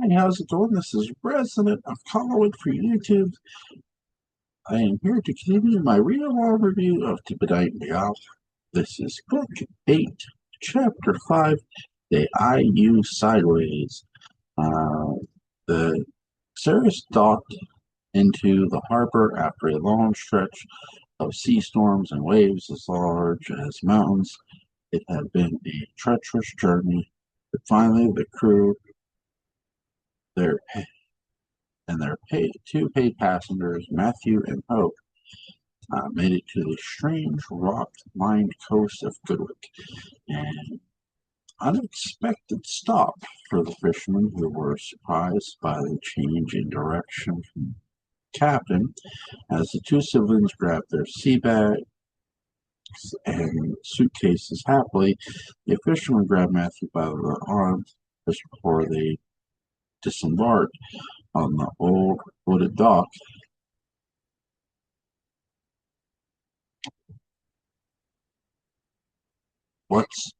Hi, how's it going? This is Resident of Colorwood for YouTube. I am here to continue my read-along review of Benight and Beguile. This is Book 8, Chapter 5, The IU Sideways. Uh, the Ceres docked into the harbor after a long stretch of sea storms and waves as large as mountains. It had been a treacherous journey, but finally the crew, their two paid passengers, Matthew and Hope, made it to the strange rock-lined coast of Goodwick, an unexpected stop for the fishermen who were surprised by the change in direction from the captain. As the two siblings grabbed their sea bags and suitcases happily, the fisherman grabbed Matthew by the arm just before they disembarked on the old wooded dock. What's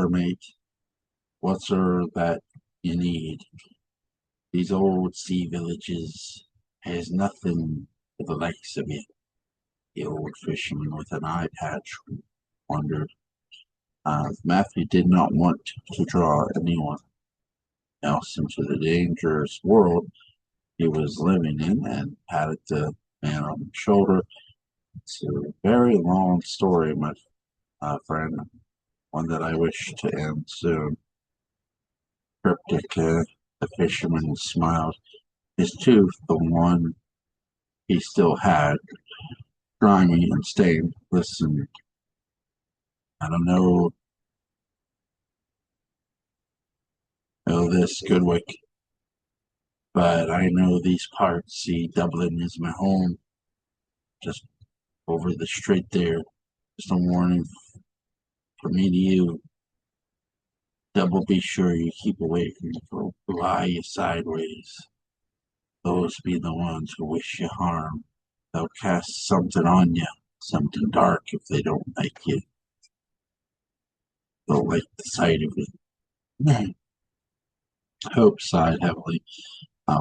mate? What's that you need? These old sea villages has nothing for the likes of it. The old fisherman with an eye patch wondered. Matthew did not want to draw anyone else into the dangerous world he was living in and patted the man on the shoulder. It's a very long story, my friend, one that I wish to end soon. Cryptic, the fisherman smiled. His tooth, the one he still had, grimy and stained, listened. I don't know this Goodwick, but I know these parts. See, Dublin is my home, just over the street there. Just a warning for me to you. Double be sure you keep away from the folk who eye you sideways. Those be the ones who wish you harm. They'll cast something on you, something dark if they don't like you. They'll like the sight of it. Hope sighed heavily.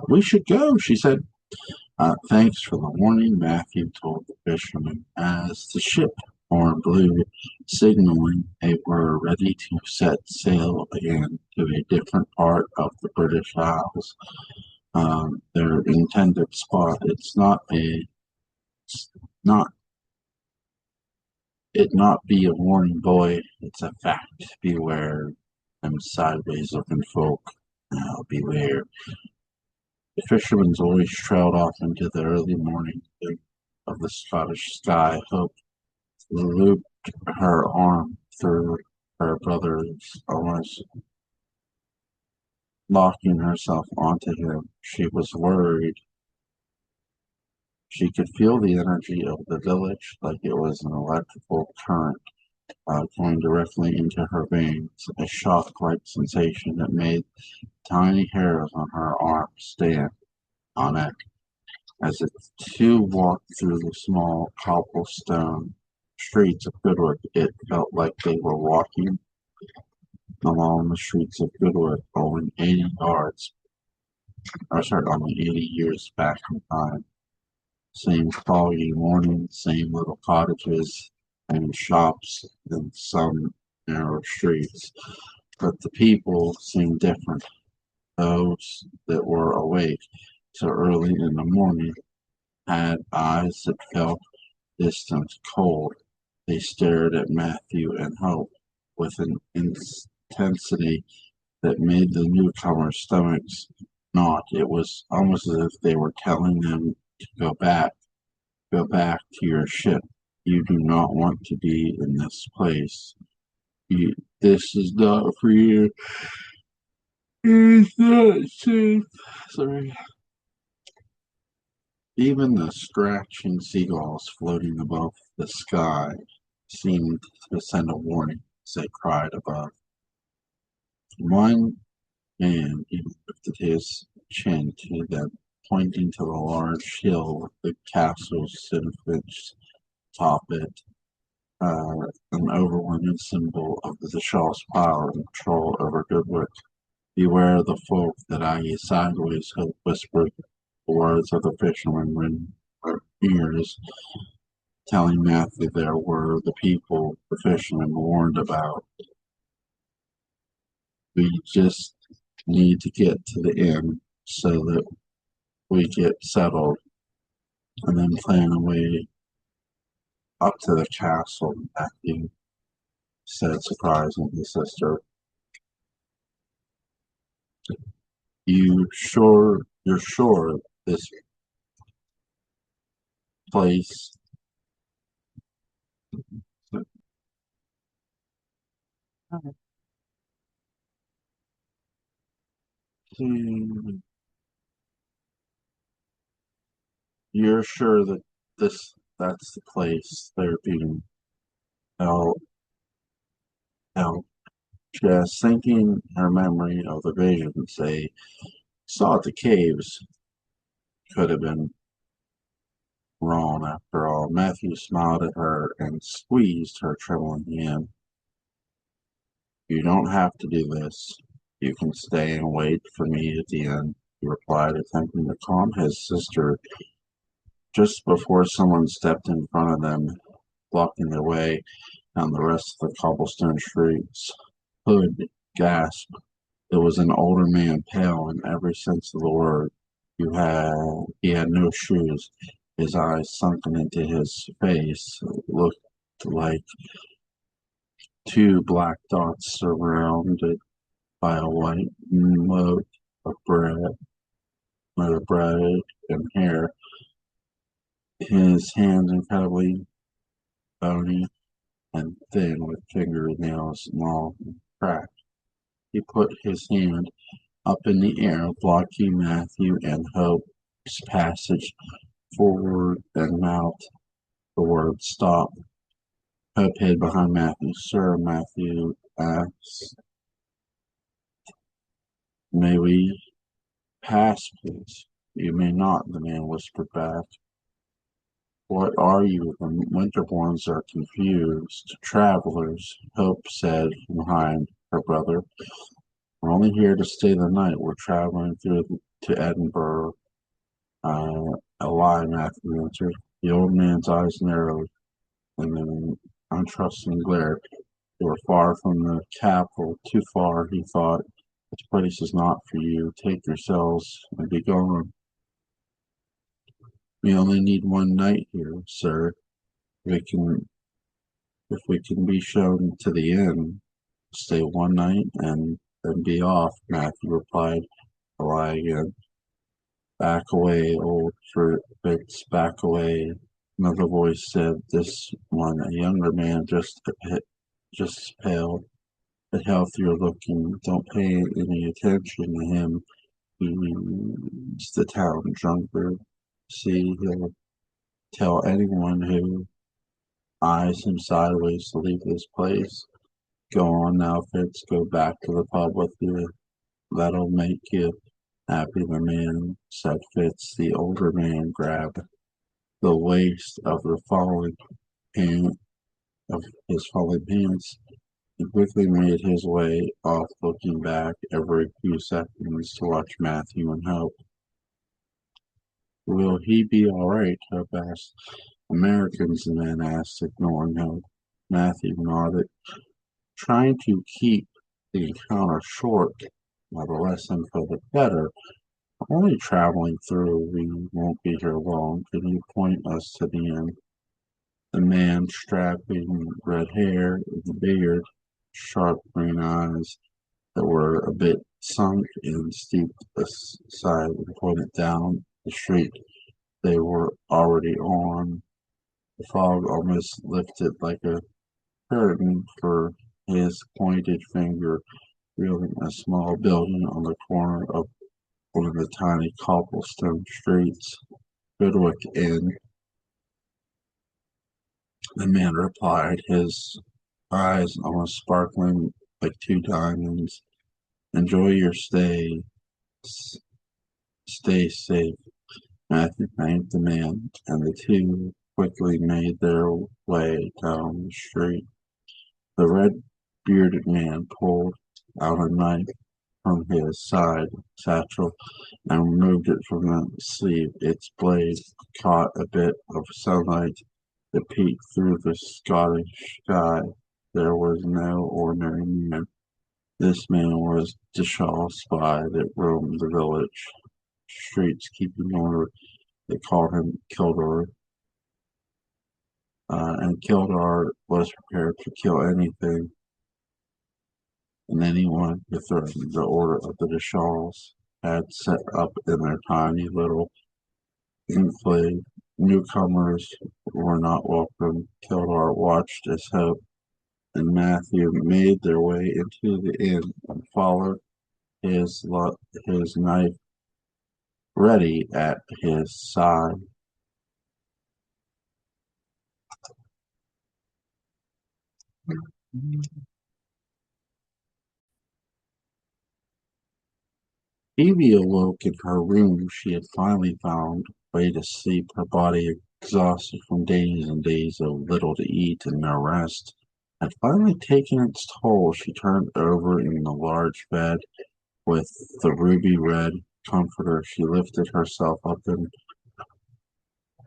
We should go, she said. Thanks for the warning, Matthew told the fisherman as the ship horn blew, signaling they were ready to set sail again to a different part of the British Isles. Their intended spot. It's not it not be a warning, boy. It's a fact. Beware them sideways looking folk. Now beware. The fisherman's voice trailed off into the early morning of the Scottish sky. Hope looped her arm through her brother's, almost locking herself onto him. She was worried. She could feel the energy of the village like it was an electrical current going directly into her veins, a shock-like sensation that made tiny hairs on her arm stand on end. As the two walked through the small cobblestone streets of Goodwood, it felt like they were walking along the streets of Goodwood only 80 years back in time. Same foggy morning, same little cottages and shops and some narrow streets. But the people seemed different. Those that were awake so early in the morning had eyes that felt distant, cold. They stared at Matthew and Hope with an intensity that made the newcomers' stomachs knot. It was almost as if they were telling them to go back to your ship. You do not want to be in this place. This is not for you. It's not safe. Sorry. Even the scratching seagulls floating above the sky seemed to send a warning as they cried above. One man even lifted his chin to them, pointing to the large hill with the castle's significance atop it, an overwhelming symbol of the Shah's power and control over Goodwick. Beware the folk that eye ye sideways, Hope whispered the words of the fisherman in her ears, telling Matthew there were the people the fisherman warned about. We just need to get to the inn so that we get settled and then plan a way up to the castle, Matthew said, surprising his sister. You're sure this place, you're sure that that's the place they're being held, held. Just sinking her memory of the visions they saw at the caves could have been wrong after all. Matthew smiled at her and squeezed her trembling hand. You don't have to do this. You can stay and wait for me at the end, he replied, attempting to calm his sister just before someone stepped in front of them, blocking their way down the rest of the cobblestone streets. Hood gasped. It was an older man, pale in every sense of the word. He had no shoes. His eyes sunken into his face looked like two black dots surrounded by a white moat of bread and hair. His hands incredibly bony and thin with fingernails small and cracked. He put his hand up in the air, blocking Matthew and Hope's passage forward and mouthed the word stop. Hope hid behind Matthew. Sir, Matthew asked, may we pass, please? You may not, the man whispered back. What are you? The Winterbournes are confused. Travelers, Hope said behind her brother. We're only here to stay the night. We're traveling through to Edinburgh. A lie, Matthew answered. The old man's eyes narrowed in an untrusting glare. They were far from the capital, too far, he thought. This place is not for you. Take yourselves and be gone. We only need one night here, sir. We can, if we can be shown to the inn, stay one night and then be off, Matthew replied. A lie again. Back away, old Fritz, back away. Another voice said, this one, a younger man, just pale, but healthier looking. Don't pay any attention to him. He's the town drunkard. See, he'll tell anyone who eyes him sideways to leave this place. Go on now, Fitz. Go back to the pub with you. That'll make you happy, the man said. Fitz, the older man, grabbed the waist of the falling pant of his falling pants. He quickly made his way off, looking back every few seconds to watch Matthew and Hope. Will he be all right? Hope asked. Americans, the man asked, ignoring Hope. Matthew nodded, trying to keep the encounter short. Now the less info, the better. Only traveling through, we won't be here long. Can you point us to the inn? The man, strapping red hair, with a beard, sharp green eyes that were a bit sunk and steep aside, and pointed down the street they were already on. The fog almost lifted like a curtain for his pointed finger, revealing a small building on the corner of one of the tiny cobblestone streets. Goodwick Inn, the man replied, his eyes almost sparkling like two diamonds. Enjoy your stay. Stay safe. Matthew thanked the man, and the two quickly made their way down the street. The red-bearded man pulled out a knife from his side satchel and removed it from the sleeve. Its blade caught a bit of sunlight that peeked through the Scottish sky. There was no ordinary man. This man was the Shaw spy that roamed the village streets keeping order. They called him Kildare, and Kildare was prepared to kill anything and anyone who threatened the order of the Deshaws had set up in their tiny little enclave. Newcomers were not welcome. Kildare watched as Hope and Matthew made their way into the inn and followed his knife ready at his side. Evie awoke in her room. She had finally found a way to sleep, her body exhausted from days and days of little to eat and no rest had finally taken its toll. She turned over in the large bed with the ruby red comforter. She lifted herself up in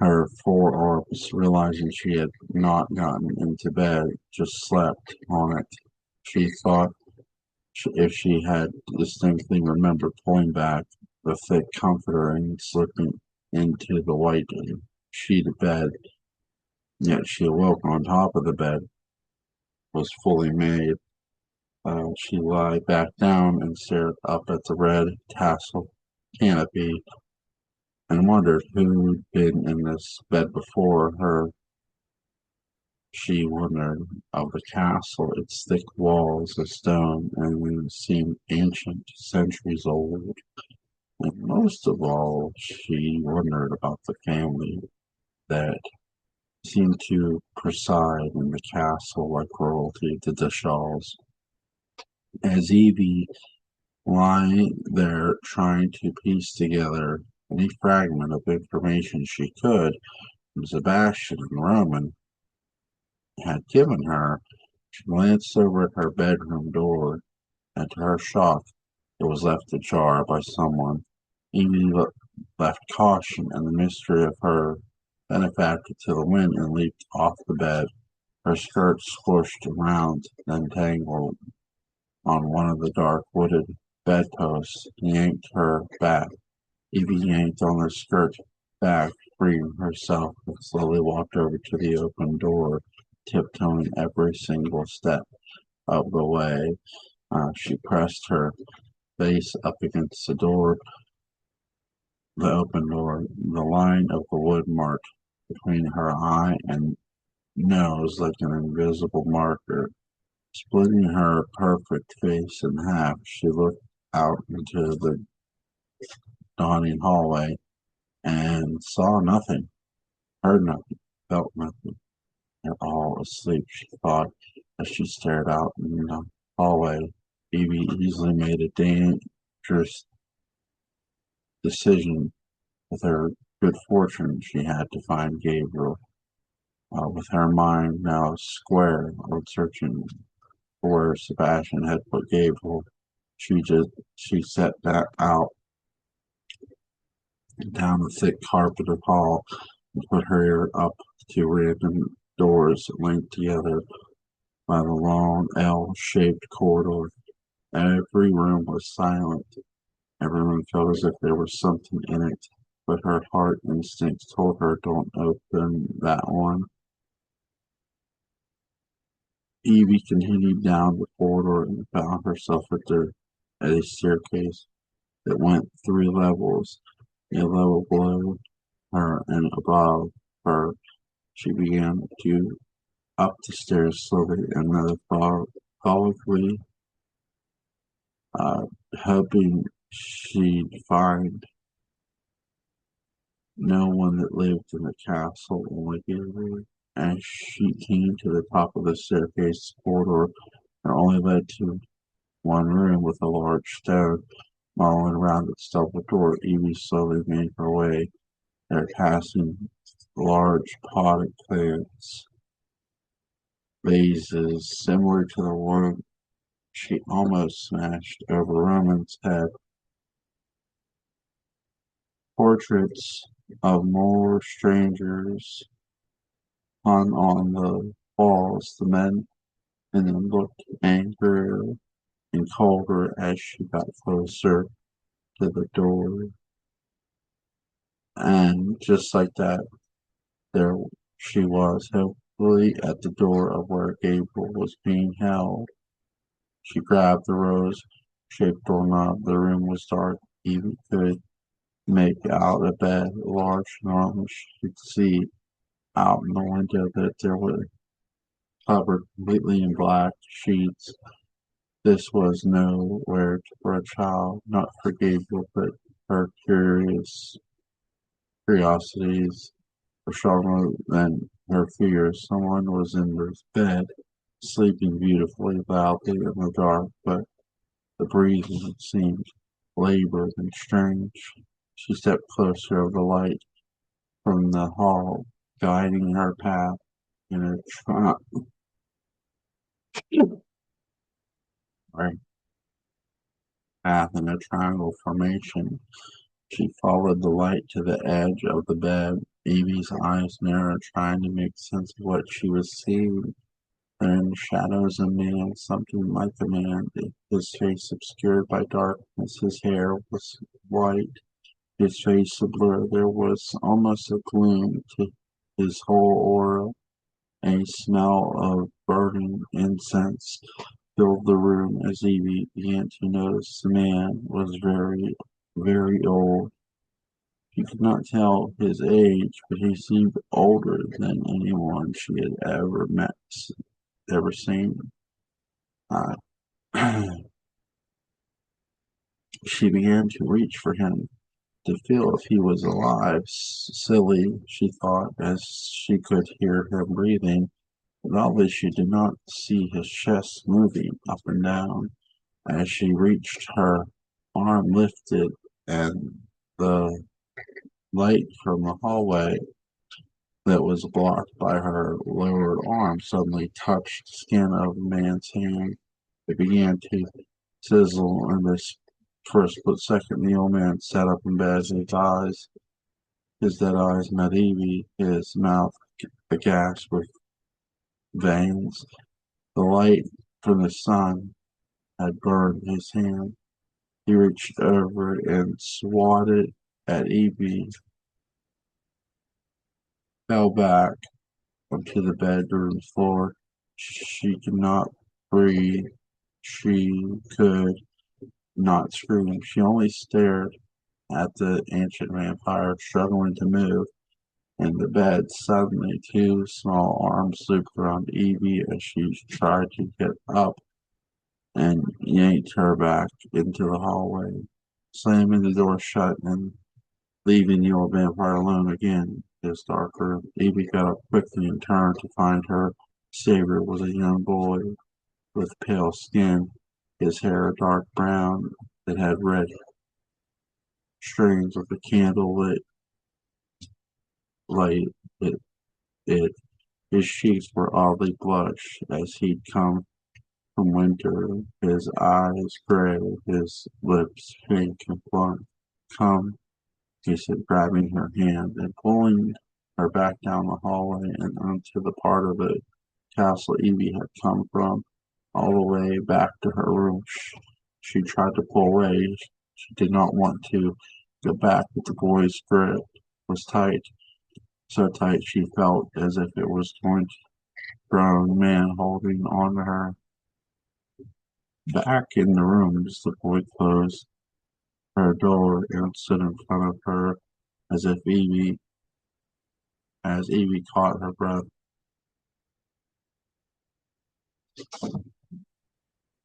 her forearms, realizing she had not gotten into bed, just slept on it. She thought if she had distinctly remembered pulling back the thick comforter and slipping into the white sheet of bed, yet she awoke on top of the bed was fully made. She lay back down and stared up at the red tassel canopy and wondered who'd been in this bed before her. She wondered of the castle, its thick walls of stone and seemed ancient, centuries old. And most of all, she wondered about the family that seemed to preside in the castle like royalty, the Dashalls. As Evie lying there trying to piece together any fragment of information she could from Sebastian and Roman had given her, she glanced over at her bedroom door, and to her shock, it was left ajar by someone. Evie left caution and the mystery of her benefactor to the wind and leaped off the bed. Her skirt squished around, then tangled on one of the dark wooded bedposts, yanked her back. Evie yanked on her skirt back, freeing herself, and slowly walked over to the open door, tiptoeing every single step of the way. She pressed her face up against the open door, the line of the wood mark between her eye and nose like an invisible marker. Splitting her perfect face in half, she looked out into the dawning hallway and saw nothing, heard nothing, felt nothing. They're all asleep, she thought, as she stared out in the hallway. Evie easily made a dangerous decision. With her good fortune, she had to find Gabriel. With her mind now square on searching for where Sebastian had put Gabriel, she set that out down the thick carpet of hall and put her ear up to random doors linked together by the long L-shaped corridor. Every room was silent. Everyone felt as if there was something in it, but her heart instincts told her, "Don't open that one." Evie continued down the corridor and found herself at a staircase that went 3 levels, a level below her and above her. She began to up the stairs slowly and methodically, uh, hoping she'd find no one that lived in the castle, only Gabriel. As she came to the top of the staircase, corridor that only led to one room with a large stone monument around its double door. Evie slowly made her way there, passing large potted plants, vases similar to the one She almost smashed over Roman's head. Portraits of more strangers hung on the walls. The men in them looked angrier and colder as she got closer to the door. And just like that, there she was, hopefully at the door of where Gabriel was being held. She grabbed the rose-shaped doorknob. The room was dark. Evie could make out a bed, large enough she could see out in the window that there was covered completely in black sheets. This was nowhere for a child, not for Gabriel, but her curiosities were stronger than her fears. Someone was in this bed, sleeping beautifully loudly in the dark, but the breathing seemed labored and strange. She stepped closer, the light from the hall guiding her path in a right, path in a triangle formation. She followed the light to the edge of the bed. Evie's eyes narrowed, trying to make sense of what she was seeing. Then shadows a man, something like a man, his face obscured by darkness. His hair was white, his face a blur. There was almost a gloom to his whole aura. A smell of burning incense filled the room as Evie began to notice the man was very, very old. She could not tell his age, but he seemed older than anyone she had ever seen. Uh, she began to reach for him to feel if he was alive. Silly, she thought, as she could hear him breathing. But oddly, she did not see his chest moving up and down. As she reached, her arm lifted, and the light from the hallway that was blocked by her lowered arm suddenly touched the skin of the man's hand. It began to sizzle, and this for a split second the old man sat up in bed. His dead eyes met Evie, his mouth aghast with veins. The light from the sun had burned his hand. He reached over and swatted at Evie, fell back onto the bedroom floor. She could not breathe. She could not scream. She only stared at the ancient vampire, struggling to move. In the bed, suddenly two small arms looped around Evie as she tried to get up and yanked her back into the hallway, slamming the door shut and leaving the old vampire alone again. His dark room. Evie got up quickly and turned to find her savior was a young boy with pale skin, his hair dark brown that had red strings with a candle lit light it, it. His cheeks were oddly blush as he'd come from winter, his eyes gray, his lips pink and blunt. Come, he said, grabbing her hand and pulling her back down the hallway and onto the part of the castle Evie had come from, all the way back to her room. She tried to pull away. She did not want to go back, but the boy's grip was tight, so tight she felt as if it was going to grown man holding on to her. Back in the rooms, the boy closed her door and stood in front of her as if Evie caught her breath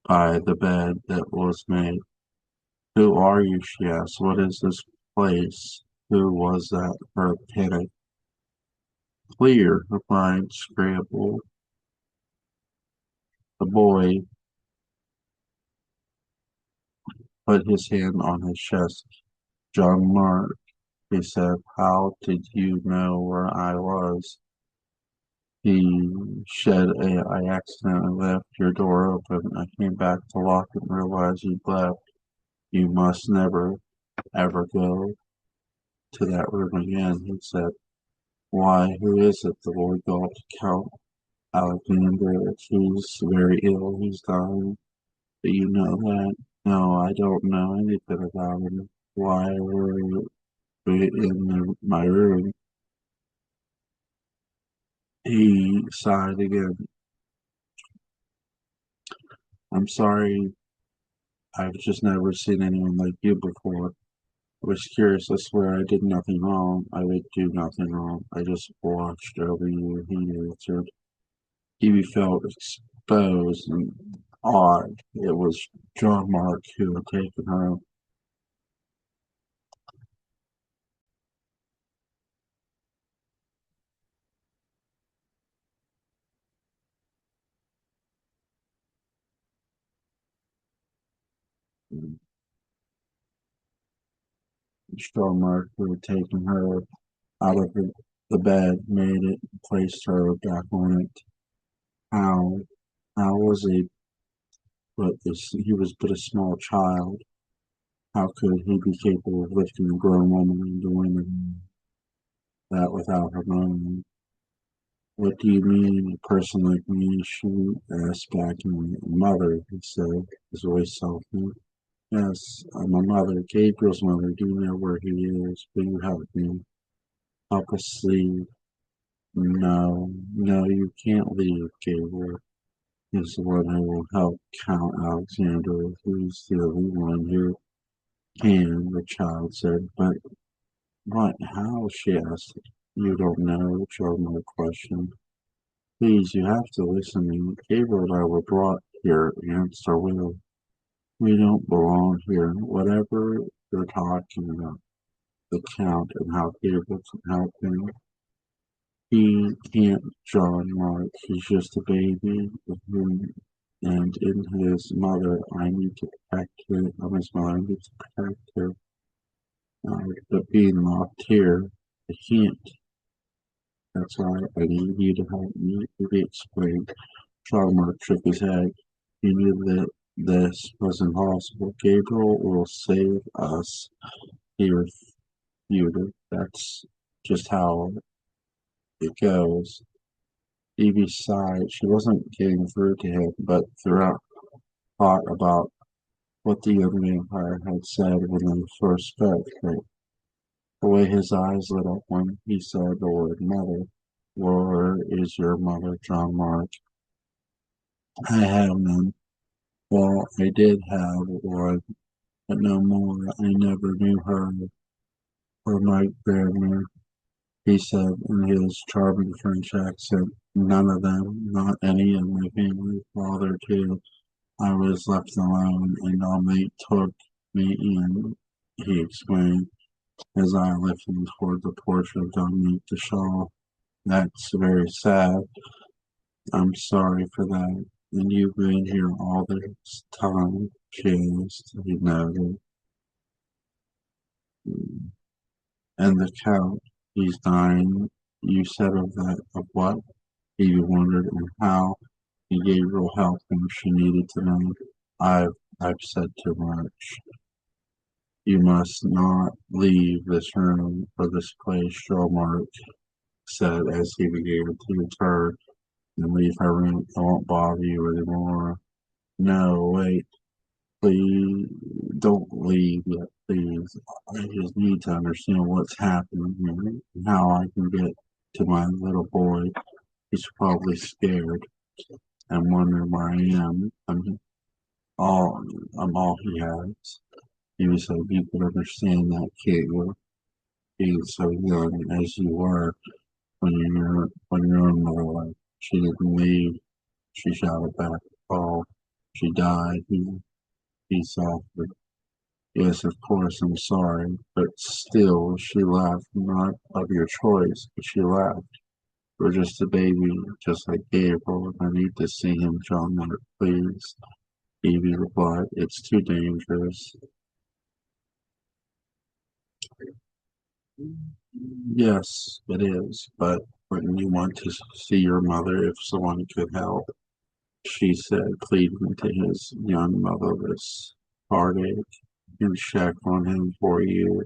by the bed that was made. Who are you? She asked. What is this place? Who was that? Her panic. Clear, her mind scrambled. The boy put his hand on his chest. John Mark, he said, how did you know where I was? He shed I accidentally left your door open. I came back to lock it and realized you'd left. You must never, ever go to that room again, he said. Why, who is it? The Lord gulped. Count Alexander. He's very ill. He's dying. Do you know that? No, I don't know anything about him. Why were you in my room? He sighed again. I'm sorry, I've just never seen anyone like you before. I was curious. I swear I did nothing wrong. I would do nothing wrong. I just watched over you, he answered. Evie felt exposed and odd. It was John Mark who had taken her. John Mark who had taken her out of the bed, made it, placed her back on it. How? How was he? He was but a small child. How could he be capable of lifting a grown woman and doing that without her knowing? What do you mean, a person like me? She asked back. Mother, he said, his voice softened. Yes, I'm a mother, Gabriel's mother. Do you know where he is? Will you help me? Help us leave. No, no, you can't leave, Gabriel. He's the one who will help Count Alexander. He's the only one who can, the child said. But what? How? She asked. You don't know, Charlie questioned. Please, you have to listen to me. Gabriel and I were brought here against our will. We don't belong here. Whatever you're talking about, the Count and how Gabriel can help him. He can't, John Mark. He's just a baby with whom and in his mother I need to protect her. I'm his mother, I need to protect her. But being locked here, I can't. That's why I need you to help me. He explained. Trauma shook his head. He knew that this was impossible. Gabriel will save us, he refuted. That's just how it goes. Evie sighed. She wasn't getting through to him, but throughout thought about what the young vampire had said when they first spoke. The way his eyes lit up when he said the word mother. Where is your mother, John Mark? I have none. Well, I did have one, but no more. I never knew her or my grandmother, he said in his charming French accent. None of them, not any of my family, father too. I was left alone, and our mate took me in, he explained, as I lifted toward the portrait of Dominique de Shaw. That's very sad. I'm sorry for that. And you've been here all this time, she asked. He nodded. And the Count, he's dying. You said of that, of what? He wondered, and how he gave real help when she needed to know. I've said too much. You must not leave this room or this place, Stromark said as he began to turn and leave her room. I won't bother you anymore. No, wait, please don't leave yet, please. I just need to understand what's happening here and how I can get to my little boy. He's probably scared and wondering where I am. All I'm all he has. He was like, you could understand that, kid, being so young as you were when your mother left. She didn't leave. She shouted back. Oh, she died. He softened. Yes, of course, I'm sorry, but still, she laughed, not of your choice, but she laughed. You're just a baby, just like Gabriel. I need to see him, John Mark, please. Evie replied, it's too dangerous. Yes, it is, but Wouldn't you want to see your mother if someone could help? She said, pleading to his young motherless heartache. And check on him for you.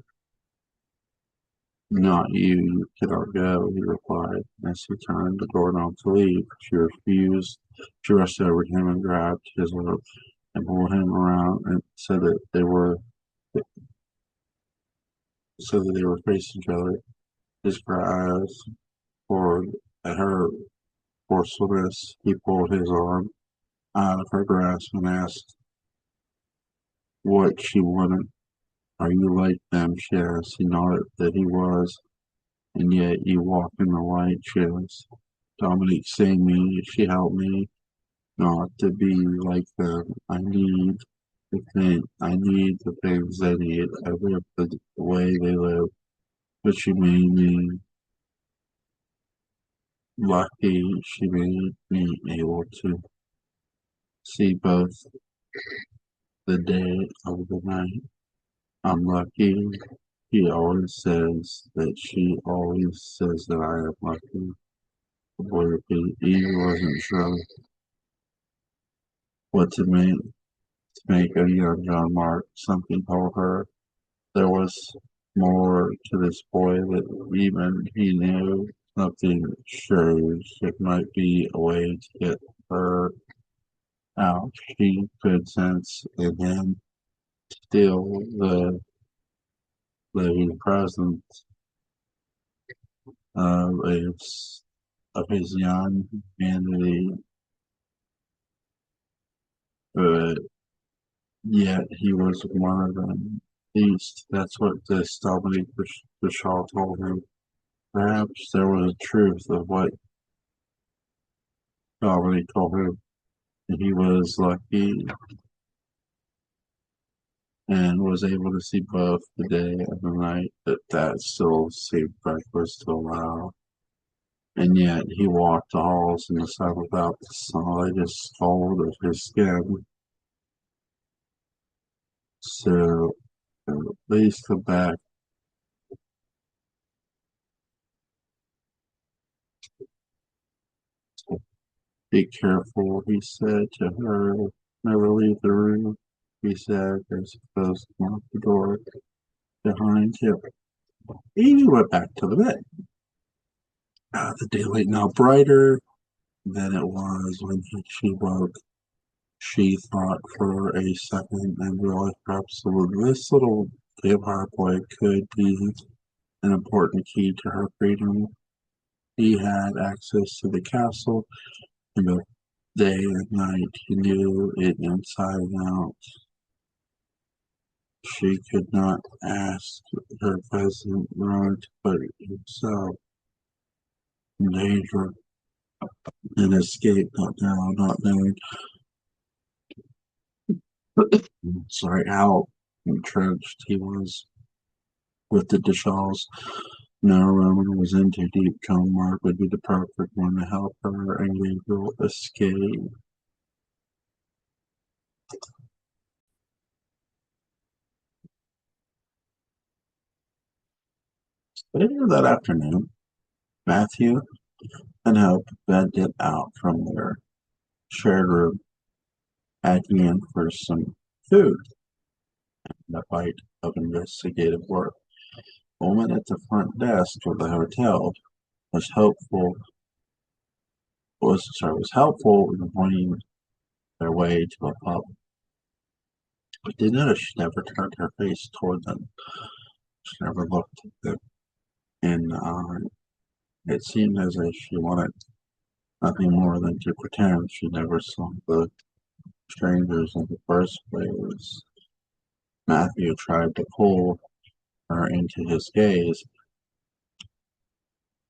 Not you, you cannot go, he replied, as he turned the doorknob to leave. She refused. She rushed over to him and grabbed his robe and pulled him around and said that they were facing each other. His cries poured at her forcefulness. He pulled his arm out of her grasp and asked what she wanted. Are you like them? She asked. He nodded that he was. And yet you walk in the light, she asked. Dominique saved me. She helped me not to be like them. I need the things they need. I live the way they live. But she made me lucky. She made me able to see both the day of the night. I'm lucky. She always says that I am lucky. The boy repeated. Evie wasn't sure what to make of young John Mark. Something told her there was more to this boy that even he knew. Something sure it might be a way to get her out. She could sense in him still the living presence of his young humanity, but yet he was one of them. At least that's what this Dominique Bishal told him. Perhaps there was a truth of what Dominique told him. He was lucky and was able to see both the day and the night, but that still seemed reckless to allow. And yet he walked the halls in the sun without the slightest fold of his skin. So please come back. Be careful, he said to her. Never leave the room, he said as he closed and locked the door behind him. Amy went back to the bed. The daylight now brighter than it was when she woke. She thought for a second and realized perhaps this little vampire boy could be an important key to her freedom. He had access to the castle in both day and night. He knew it inside and out. She could not ask her peasant ruler to put himself in danger and escape, not now, not knowing how entrenched he was with the Dishals. No, Roman was in too deep. John Mark would be the perfect one to help her and Gabriel escape. Later that afternoon, Matthew and Hope vented out from their shared room, hacking in for some food and a bite of investigative work. The woman at the front desk of the hotel was helpful in pointing their way to a pub. But they noticed she never turned her face toward them. She never looked at them in the eye. It seemed as if she wanted nothing more than to pretend she never saw the strangers in the first place. Matthew tried to pull her into his gaze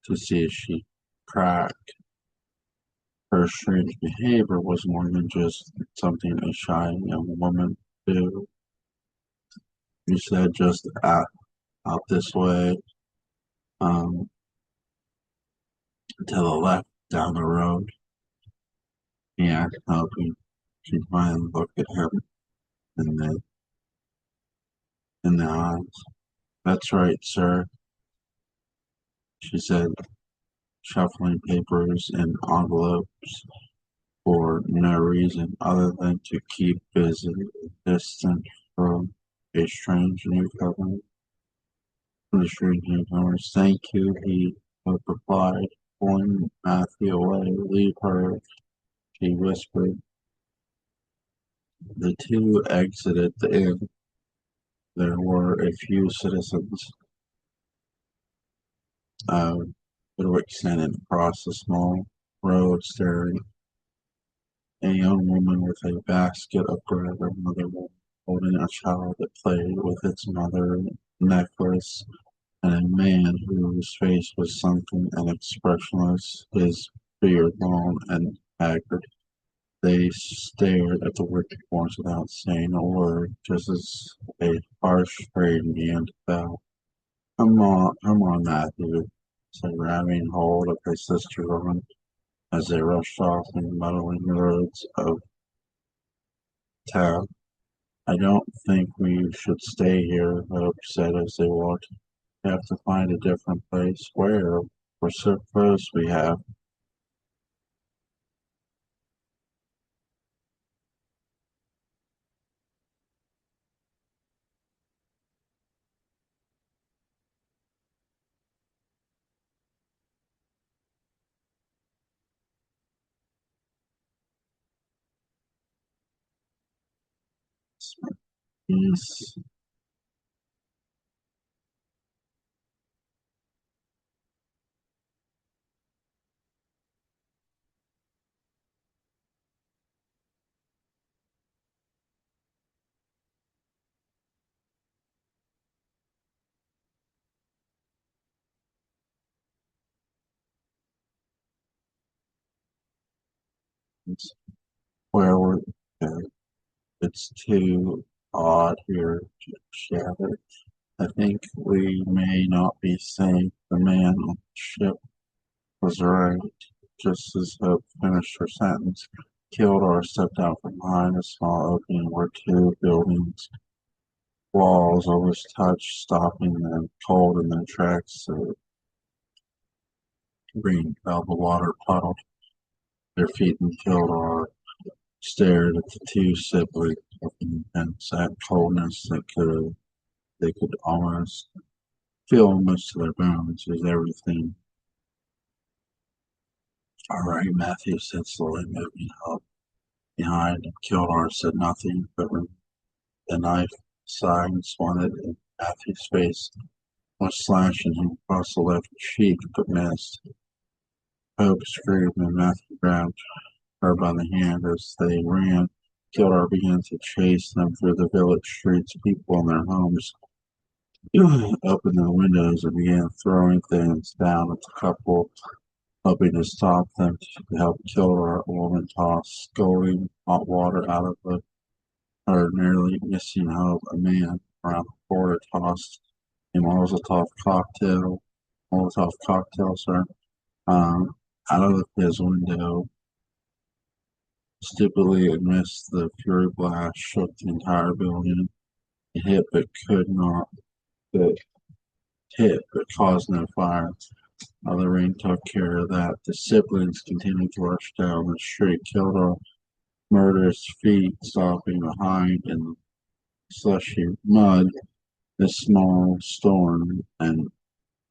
to see if she cracked. Her strange behavior was more than just something a shy young woman do. He said, just out this way, um, to the left down the road. He asked, hoping she'd finally look at him in the eyes. That's right, sir, she said. shuffling papers and envelopes for no reason other than to keep busy, distant from a strange newcomer. The strange newcomers, thank you, he replied, pulling Matthew away. Leave her, she whispered. The two exited the inn. There were a few citizens of Goodwick standing across the small road staring. A young woman with a basket of bread, another woman holding a child that played with its mother necklace, and a man whose face was sunken and expressionless, his beard long and haggard. They stared at the wicker forms without saying a word, just as a harsh rain began to fell. Come on, Matthew, said, grabbing hold of his sister's arm as they rushed off in the muddling roads of town. I don't think we should stay here, Hope said as they walked. We have to find a different place. Where? We're so close we have. Peace. Where we're it's too odd here, Shattered. I think we may not be safe. The man on the ship was right. Just as Hope finished her sentence, Kildare stepped out from behind a small opening where two buildings' walls always touched, stopping them cold in their tracks. The green fell the water puddled their feet, and Kildare stared at the two siblings with an exact coldness they could almost feel most of their bones. Is everything all right? Matthew said slowly, moving up behind, and Kildare said nothing, but the knife side and swung it in Matthew's face, was slashing him across the left cheek, but missed. Hope screamed, and Matthew grabbed her by the hand as they ran. Kildare began to chase them through the village streets. People in their homes opened their windows and began throwing things down at the couple, hoping to stop them to help Kildare. A woman tossed scalding hot water out of her, nearly missing Hope. A man around the corner tossed a Molotov cocktail, sir, um, out of his window. Stupidly, it missed. The fury blast shook the entire building. It hit but could not it hit but caused no fire. The rain took care of that. The siblings continued to rush down the street, killed our murderous feet, stopping behind in the slushy mud. This small storm and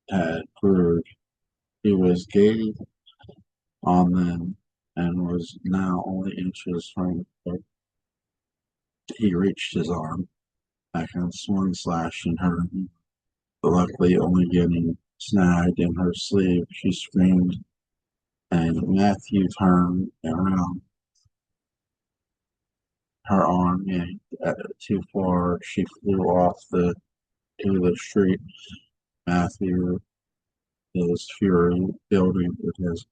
had brewed. He was gaining on them and was now only inches from her. He reached his arm back and swung, slashing her, but luckily only getting snagged in her sleeve. She screamed, and Matthew turned around. Her arm yanked too far. She flew off into the street. Matthew, his fury building with his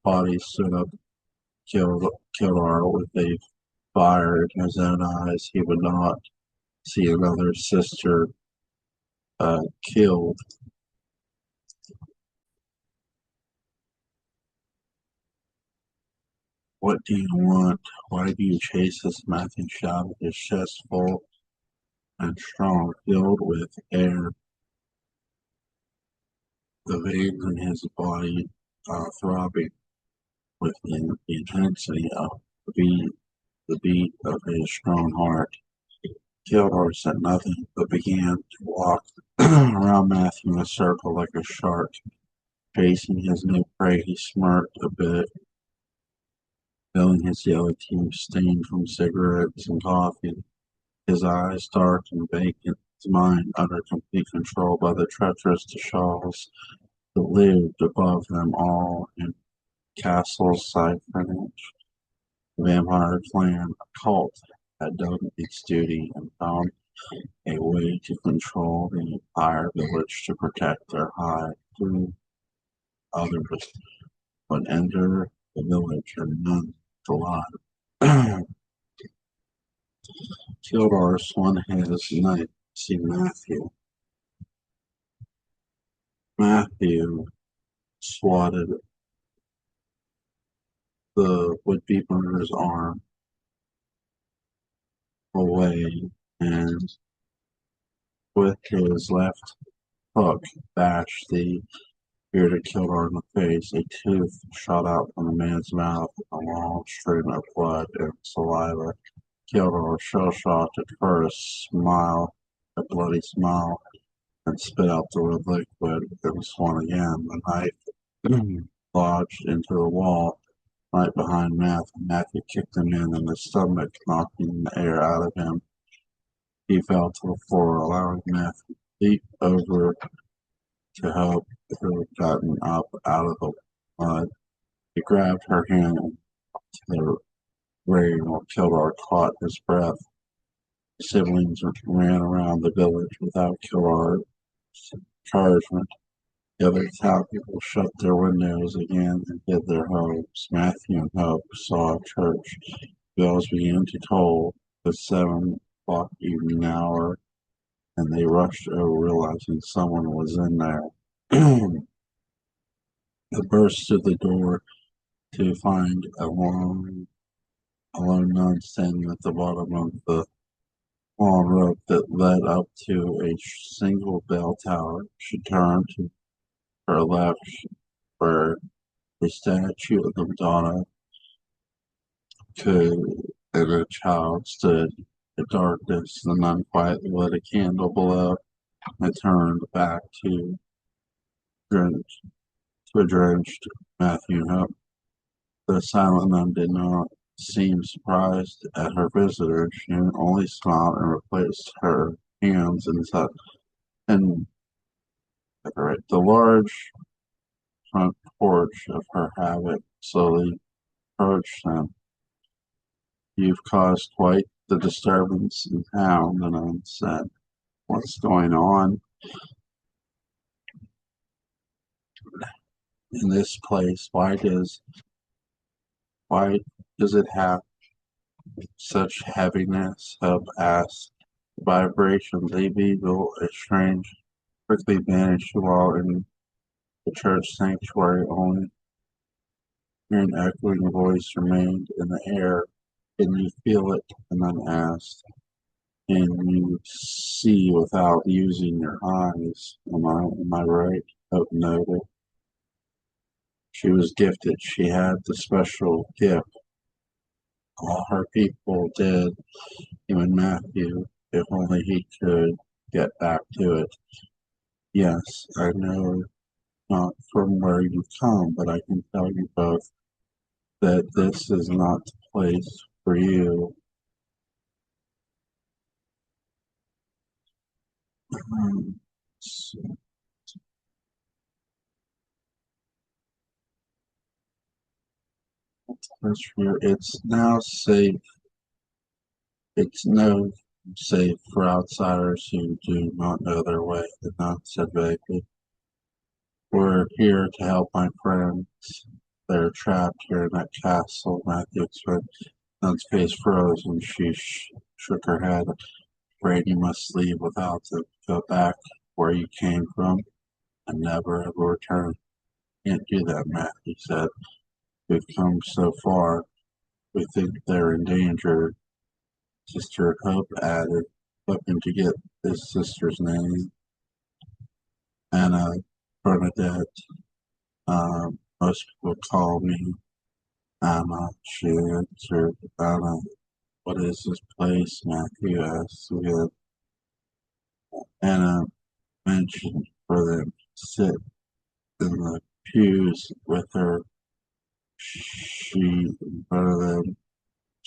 body, stood up, killed her with a fire in his own eyes. He would not see another sister killed. What do you want? Why do you chase us? Matthew shouted, his chest full and strong, filled with air. The veins in his body throbbing with the intensity of the beat of his strong heart. Theodore said nothing, but began to walk around Matthew in a circle like a shark. Facing his new prey, he smirked a bit, feeling his yellow teeth stained from cigarettes and coffee. His eyes dark and vacant, his mind under complete control by the treacherous Shawls that lived above them all in Castle's Cypherage. The vampire clan cult had done its duty and found a way to control the entire village to protect their hide through others, but enter the village and none alive. Theodore swung his knife to see Matthew. Matthew swatted the would-be murderer's arm away and with his left hook bashed the bearded killer in the face. A tooth shot out from the man's mouth, a long stream of blood and saliva. Kildare, shell-shocked at first, smiled a bloody smile and spit out the red liquid and swung again. The knife lodged into the wall right behind Matthew. Matthew kicked him in the stomach, knocking the air out of him. He fell to the floor, allowing Matthew to leap over to help her gotten up out of the mud. He grabbed her hand and the rain while Kildare caught his breath. The siblings ran around the village without Kildare's encouragement. The other townspeople shut their windows again and hid their hopes. Matthew and Hope saw a church. Bells began to toll the 7 o'clock evening hour, and they rushed over, realizing someone was in there. They burst through the door to find a lone nun standing at the bottom of the long rope that led up to a single bell tower. She turned to her left, where the statue of the Madonna and a child stood in darkness. The nun quietly lit a candle below and turned back to a drenched Matthew Hope. The silent nun did not seem surprised at her visitor. She only smiled and replaced her hands and the large front porch of her habit slowly approached them. "You've caused quite the disturbance in town," the nun said. "What's going on in this place? Why does it have such heaviness?" Hope asked. The vibrations, a beagle, a strange, quickly vanished while in the church sanctuary only an echoing voice remained in the air. "Can you feel it?" the nun asked. "Can you see without using your eyes? Am I right?" Hope noted. She was gifted. She had the special gift. All her people did, even Matthew, if only he could get back to it. "Yes, I know not from where you come, but I can tell you both that this is not the place for you." It's now safe. It's no safe for outsiders who do not know their way, the nun said vaguely. "We're here to help my friends. They're trapped here in that castle," Matthew explained. Nun's face froze and she shook her head. "Afraid you must leave without them. Go back where you came from and never ever return." "Can't do that," Matthew said. "We've come so far. We think they're in danger." Sister Hope added, hoping to get his sister's name. "Anna Bernadette Most people call me Anna. She answered, Anna, what is this place? Matthew asked again. Anna mentioned for them to sit in the pews with her. She, in front of them,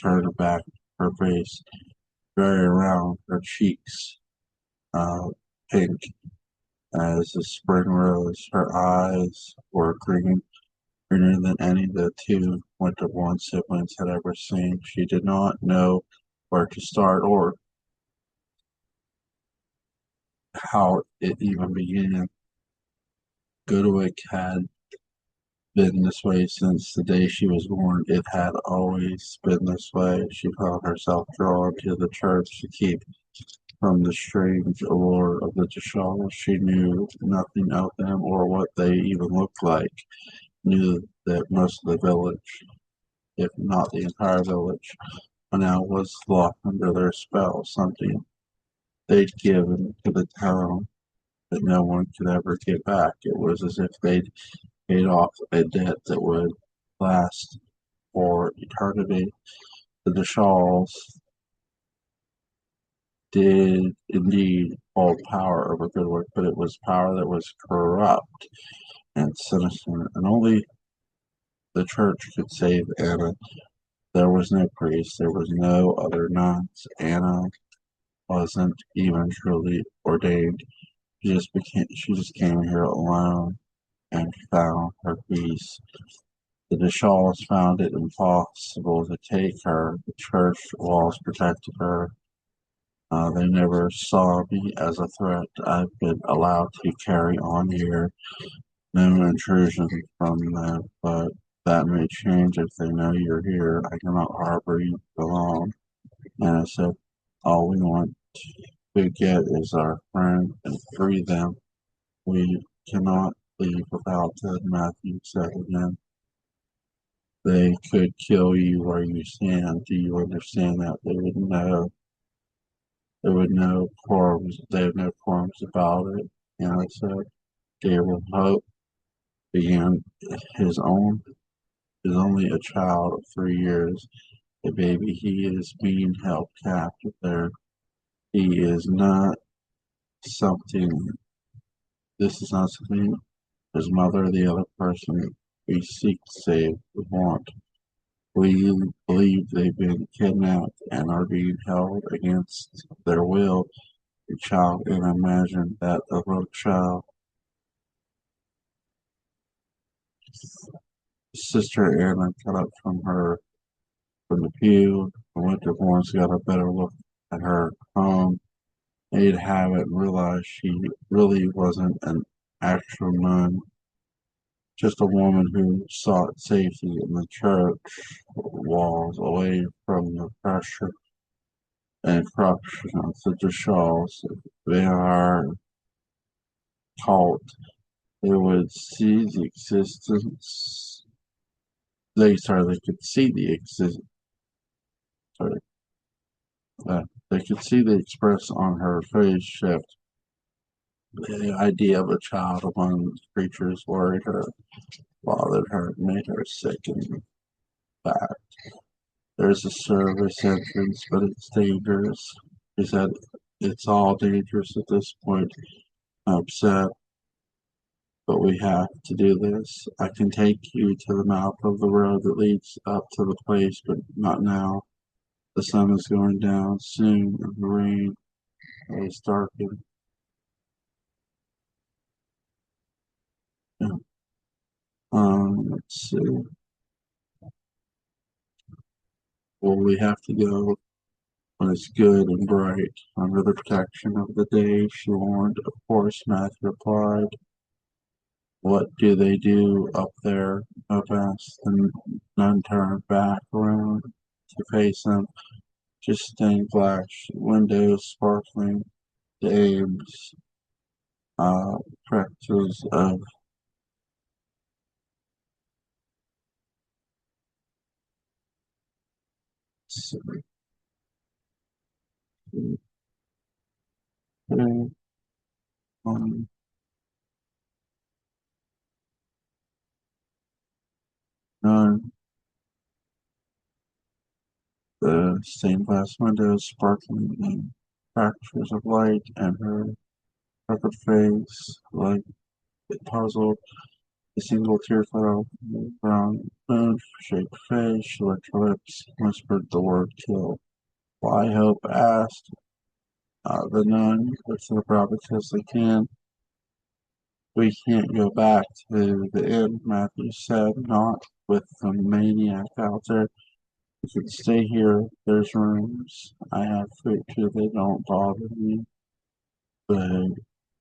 turned back her face very round, her cheeks pink as the spring rose. Her eyes were greener than any the two winter-born siblings had ever seen. She did not know where to start or how it even began. Goodwick had been this way since the day she was born. It had always been this way. She found herself drawn to the church to keep from the strange allure of the Dishaws. She knew nothing of them or what they even looked like. Knew that most of the village, if not the entire village, now was locked under their spell. Something they'd given to the town that no one could ever get back. It was as if they'd paid off a debt that would last for eternity. The Dishaws did indeed hold power over Goodwick, but it was power that was corrupt and sinister, and only the church could save Anna. There was no priest, there was no other nuns. Anna wasn't even truly ordained. She just came here alone and found her peace. The Dishaws found it impossible to take her. The church walls protected her. They never saw me as a threat. I've been allowed to carry on here. No intrusion from them, but that may change if they know you're here. I cannot harbor you for long. And I said, all we want to get is our friend and free them. We cannot leave without them, Matthew said again. They could kill you where you stand. Do you understand that? They would know quorums. They have no quorums about it. And I said, Gabriel Hope began his own is only a child of 3 years, a baby. He is being held captive there. He is not something, this is not something his mother or the other person we seek to save would want. We believe they've been kidnapped and are being held against their will. The child, and imagine that the little child, Sister Anna, got up from the pew. The Winterbournes got a better look at her home. They'd have it and realized she really wasn't an actual nun, just a woman who sought safety in the church walls, away from the pressure and corruption of the Dishaws. They are taught they would see the existence. They could see the exist. Sorry, they could see the express on her face shift. The idea of a child among these creatures worried her, bothered her, made her sick and bad. There's a service entrance, but it's dangerous. She said, it's all dangerous at this point. I'm upset, but we have to do this. I can take you to the mouth of the road that leads up to the place, but not now. The sun is going down soon, and the rain is darkening. Yeah. Let's see. Well, we have to go when it's good and bright, under the protection of the day, she warned. Of course, Matthew replied. What do they do up there? Bob asked. The nun turned back around to face him. Just stained glass, windows sparkling, dames, practices of um, the stained glass windows sparkling in fractures of light, and her puckered face, like it puzzled. A single tear fell from the brown moon-shaped face. She licked her lips, whispered the word kill. Why, Hope asked. The nun lifted her brow because they can. We can't go back to the inn, Matthew said, not with the maniac out there. We can stay here. There's rooms. I have food too. They don't bother me. But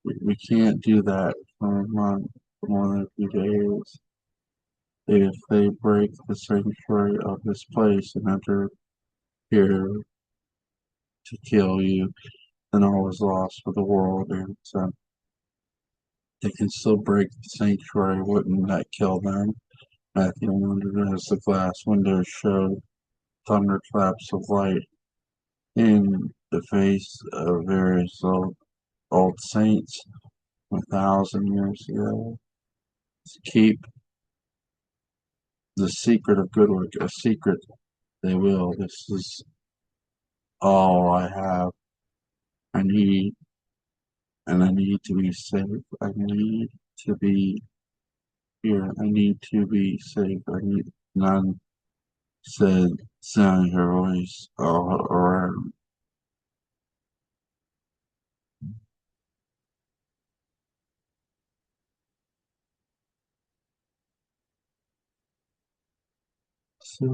we can't do that for a month, for more than a few days. If they break the sanctuary of this place and enter here to kill you, then all is lost for the world. And they can still break the sanctuary. Wouldn't that kill them? Matthew wondered as the glass windows showed thunderclaps of light in the face of various old saints 1,000 years ago. Keep the secret of good work a secret. They will. This is all I have. I need, and I need to be safe. I need to be here. I need to be safe. I need none, said, sounding her voice all around. So,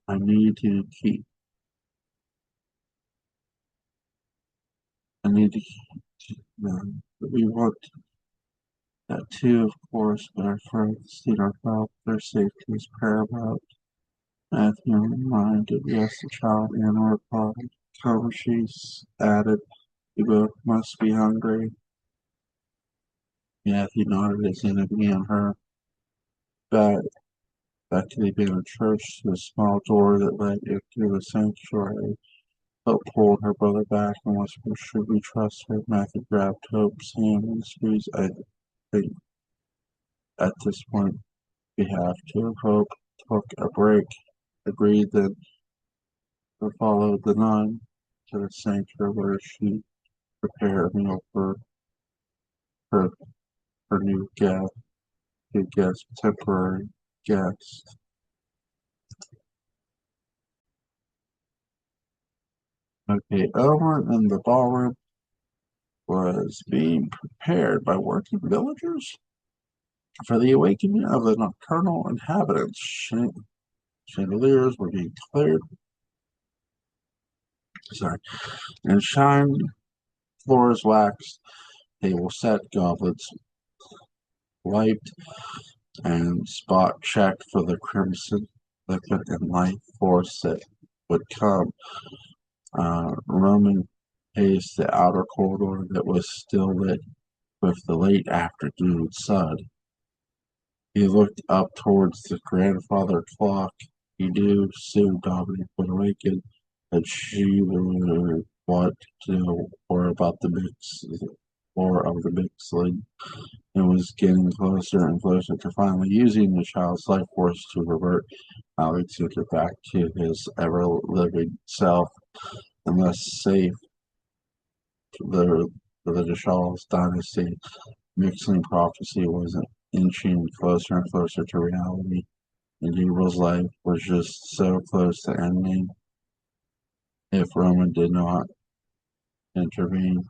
I need to keep. I need to keep them. We want that too, of course, but our friends need our help. Their safety is paramount. Matthew reminded, yes, the child and our father. Come, she added, you both must be hungry. Matthew nodded as Anna began her back, back to the abandoned church to a small door that led into the sanctuary. Hope pulled her brother back and whispered, should we trust her? Matthew grabbed Hope's hand and squeezed. I think at this point we have to. Hope took a break, agreed that followed the nun to the sanctuary where she prepared a meal for her, her new guest, temporary guest. Okay, over in the ballroom was being prepared by working villagers for the awakening of the nocturnal inhabitants. Chandeliers were being cleared, sorry, and shine floors waxed, tables set, goblets wiped, and spot checked for the crimson liquid and life force that would come. Roman paced the outer corridor that was still lit with the late afternoon sun. He looked up towards the grandfather clock. He knew soon Dominic would awaken, and she would want to know more about more of the mixling. It was getting closer and closer to finally using the child's life force to revert Alexander back to his ever-living self, unless safe the the Deshaws dynasty. Mixing prophecy was inching closer and closer to reality, and Gabriel's life was just so close to ending if Roman did not intervene.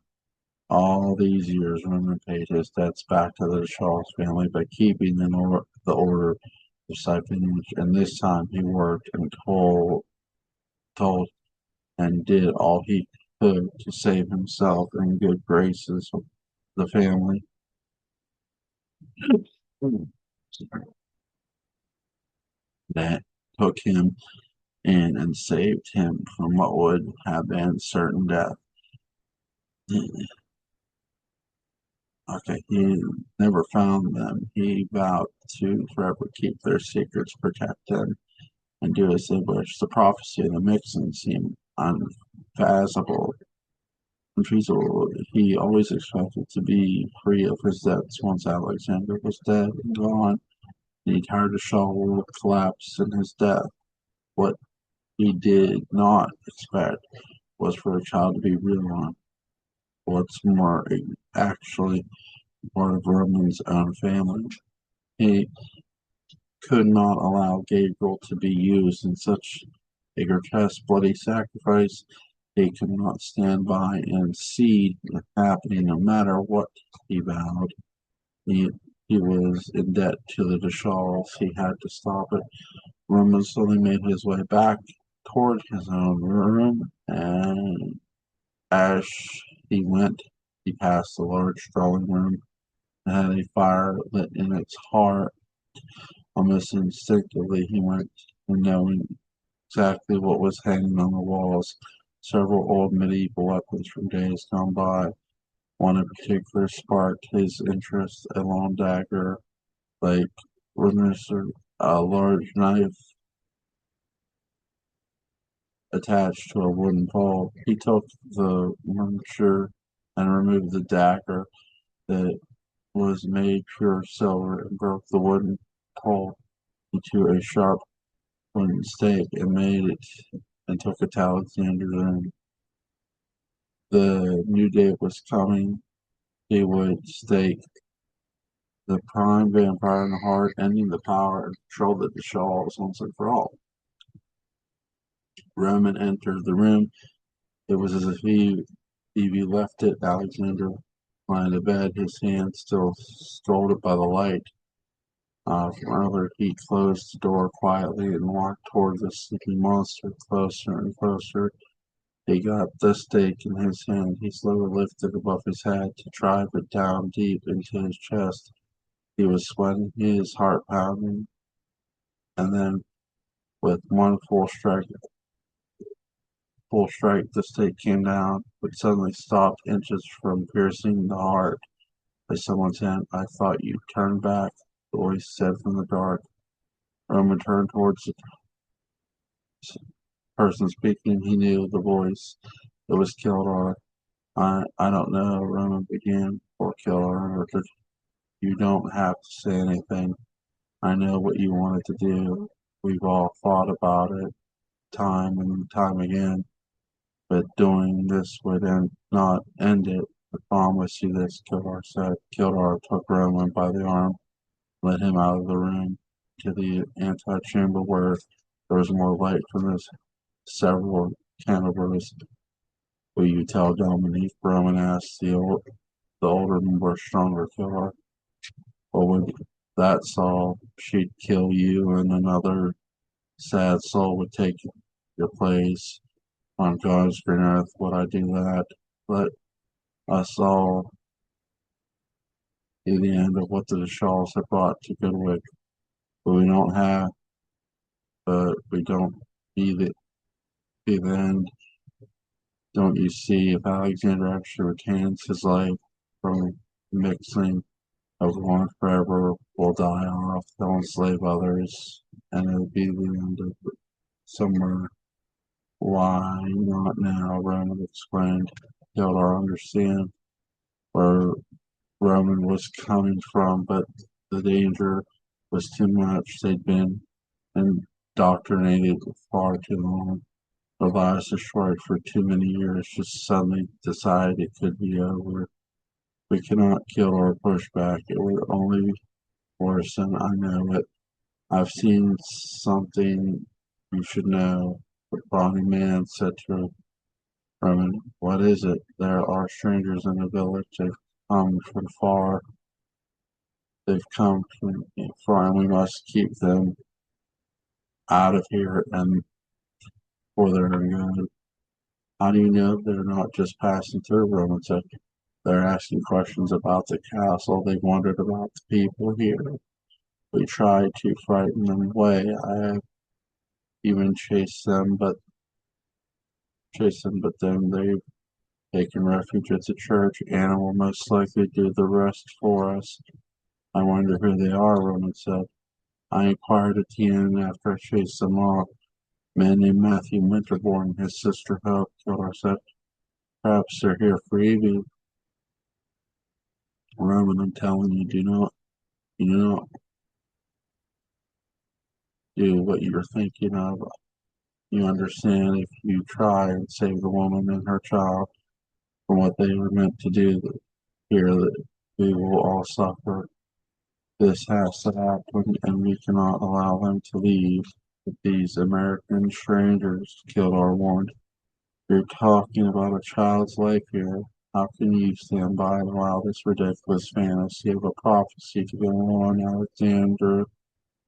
All these years, Roman paid his debts back to the Charles family by keeping the order of siphonage, and this time he worked and told and did all he could to save himself and good graces of the family. That took him in and saved him from what would have been certain death. Okay, he never found them. He vowed to forever keep their secrets, protect them, and do as they wished. The prophecy of the mixing seemed unfathomable He always expected to be free of his debts once Alexander was dead and gone. The entire Shaw would collapse in his death. What he did not expect was for a child to be reborn. What's more, actually part of Roman's own family. He could not allow Gabriel to be used in such a grotesque, bloody sacrifice. He could not stand by and see it happening, no matter what he vowed. He, he was in debt to the Deshals. He had to stop it. Roman slowly made his way back toward his own room, and as he went, he passed a large drawing room that had a fire lit in its heart. Almost instinctively, he went, knowing exactly what was hanging on the walls. Several old medieval weapons from days gone by. One in particular sparked his interest, a long dagger, like Windsor, a large knife attached to a wooden pole. He took the miniature and removed the dagger that was made pure silver and broke the wooden pole into a sharp wooden stake and made it and took it to Alexander's room. The new day was coming. He would stake the prime vampire in the heart, ending the power and control that the Shawls once and for all. Roman entered the room. It was as if he left it. Alexander lying in bed, his hand still scalded by the light. From earlier, he closed the door quietly and walked toward the sleeping monster, closer and closer. He got the stake in his hand. He slowly lifted above his head to drive it down deep into his chest. He was sweating, his heart pounding, and then with one full strike, the stake came down, but suddenly stopped inches from piercing the heart by someone's hand. "I thought you turned back," the voice said from the dark. Roman turned towards the person speaking. He knew the voice. It was Kildar. I don't know," Roman began. "Poor Kildar, you don't have to say anything. I know what you wanted to do. We've all thought about it time and time again, but doing this would not end it. I promise you this," Kildar said. Kildar took Roman by the arm, led him out of the room to the antechamber where there was more light from the several candelabras. "Will you tell Dominique?" Roman asked the older, more stronger Kildar. "Or would that soul, she'd kill you and another sad soul would take your place. On God's green earth would I do that. Let us all see the end of what the Shawls have brought to Goodwick. But we don't be the end. Don't you see, if Alexander actually retains his life from mixing of one forever, will die off, they'll enslave others, and it'll be the end of somewhere. Why not now?" Roman exclaimed. Hildar understand where Roman was coming from, but the danger was too much. They'd been indoctrinated far too long. Their lives destroyed for too many years. Just suddenly decide it could be over. We cannot kill or push back. It would only worsen. I know it. I've seen something you should know. The brawny man said to Roman, "What is it?" "There are strangers in the village. Come from far. They've come from far, and we must keep them out of here and for their own good." "How do you know they're not just passing through?" Roman said. "They're asking questions about the castle. They've wondered about the people here. We tried to frighten them away. I have even chased them, but then they've taken refuge at the church. Anna will most likely do the rest for us." "I wonder who they are," Roman said. "I inquired at the inn after I chased them off. Man named Matthew Winterbourne, his sister Hope," Kildar said. Perhaps they're here for you, Roman. I'm telling you, do not do what you're thinking of. You understand if you try and save the woman and her child from what they were meant to do, here that we will all suffer. This has to happen, and we cannot allow them to leave. If these American strangers killed our warrant. You're talking about a child's life here. How can you stand by and allow this ridiculous fantasy of a prophecy to go on? Alexander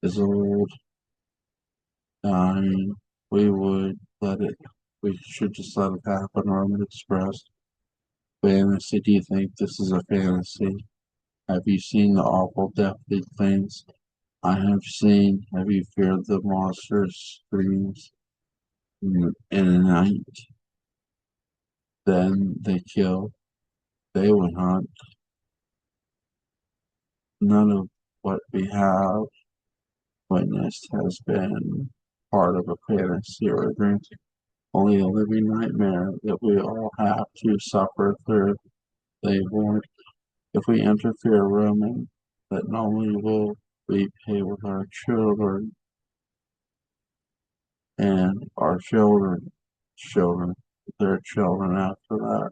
is old, dying. We would let it, we should just let it happen, Roman expressed. Fantasy, do you think this is a fantasy? Have you seen the awful deathly things I have seen? Have you feared the monstrous screams in the night? Then they kill, they would hunt. None of what we have witnessed has been part of a fantasy or a dream, only a living nightmare that we all have to suffer through. They warned, if we interfere, Roman, that not only will we pay with our children and our children, their children after that.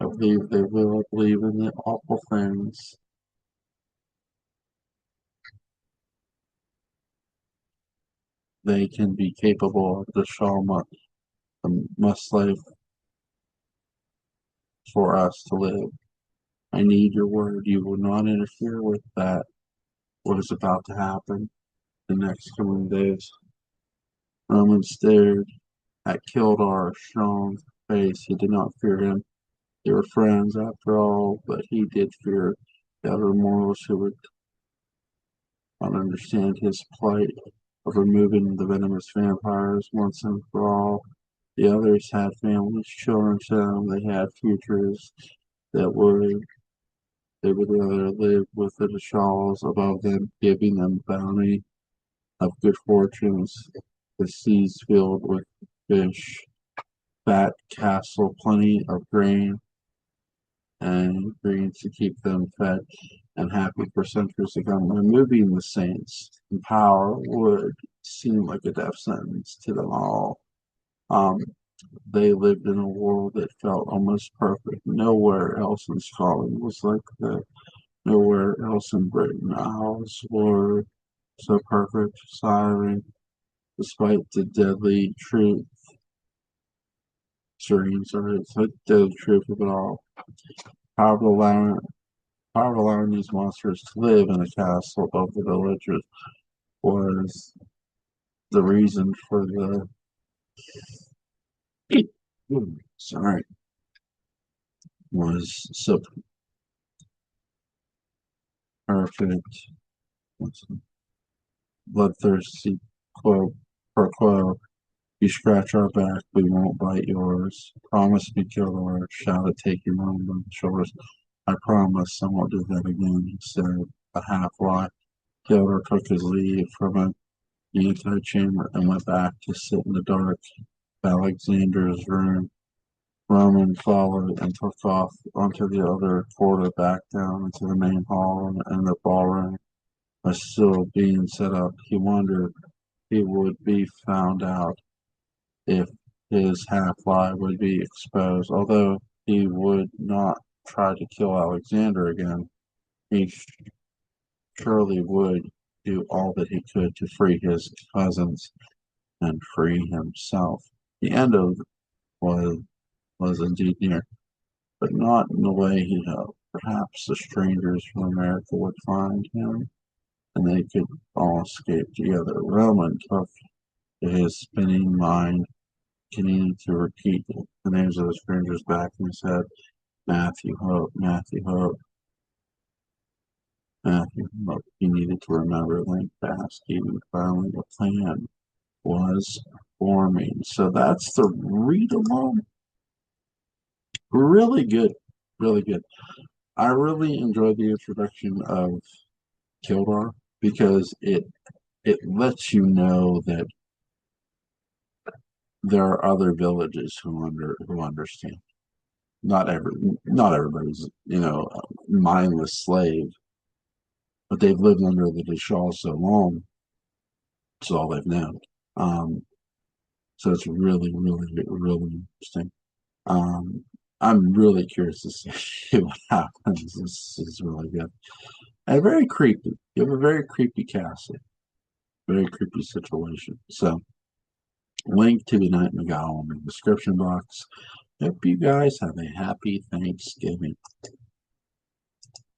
I believe they will believe in the awful things they can be capable of. The Shaw must live for us to live. I need your word. You will not interfere with that. What is about to happen the next coming days? Roman stared at Kildar's strong face. He did not fear him. They were friends after all, but he did fear the other mortals who would not understand his plight of removing the venomous vampires once and for all. The others had families, children to them. They had futures that they would rather live with the shawls above them, giving them bounty of good fortunes, the seas filled with fish, fat castle, plenty of grain and greens to keep them fed and happy for centuries to come. Removing the saints in power would seem like a death sentence to them all. Um, they lived in a world that felt almost perfect. Nowhere else in Scotland was like that. Nowhere else in Britain. Ours were so perfect, siren, despite the deadly truth. It's like the deadly truth of it all. Power of allowing, power of allowing these monsters to live in a castle above the villages was the reason for the sorry was so perfect. Bloodthirsty quote per quote. You scratch our back, we won't bite yours. Promise me, Kildare, shouted, taking on the shoulders. I promise I won't do that again, he said, a half lie. Kildare took his leave from the antechamber and went back to sit in the dark of Alexander's room. Roman followed and took off onto the other quarter back down into the main hall and the ballroom was still being set up. He wondered if he would be found out, if his half-lie would be exposed. Although he would not try to kill Alexander again, he surely would do all that he could to free his cousins and free himself. The end of was was indeed near, but not in the way he hoped. Perhaps the strangers from America would find him, and they could all escape together. Roman took to his spinning mind, continuing to repeat the names of the strangers back in his head. Matthew Hope, Matthew Hope, Matthew Hope. He needed to remember Link fast. Even finally, the plan was forming. So that's the read along. Really good, really good. I really enjoyed the introduction of Kildare because it lets you know that there are other villages who understand. not everybody's, a mindless slave, but they've lived under the Shaw so long, it's all they've known. Um, so it's really, really, really interesting. Um, I'm really curious to see what happens. This is really good and very creepy. You have a very creepy casting, very creepy situation. So, link to Benight Beguile in the description box. Hope you guys have a happy Thanksgiving.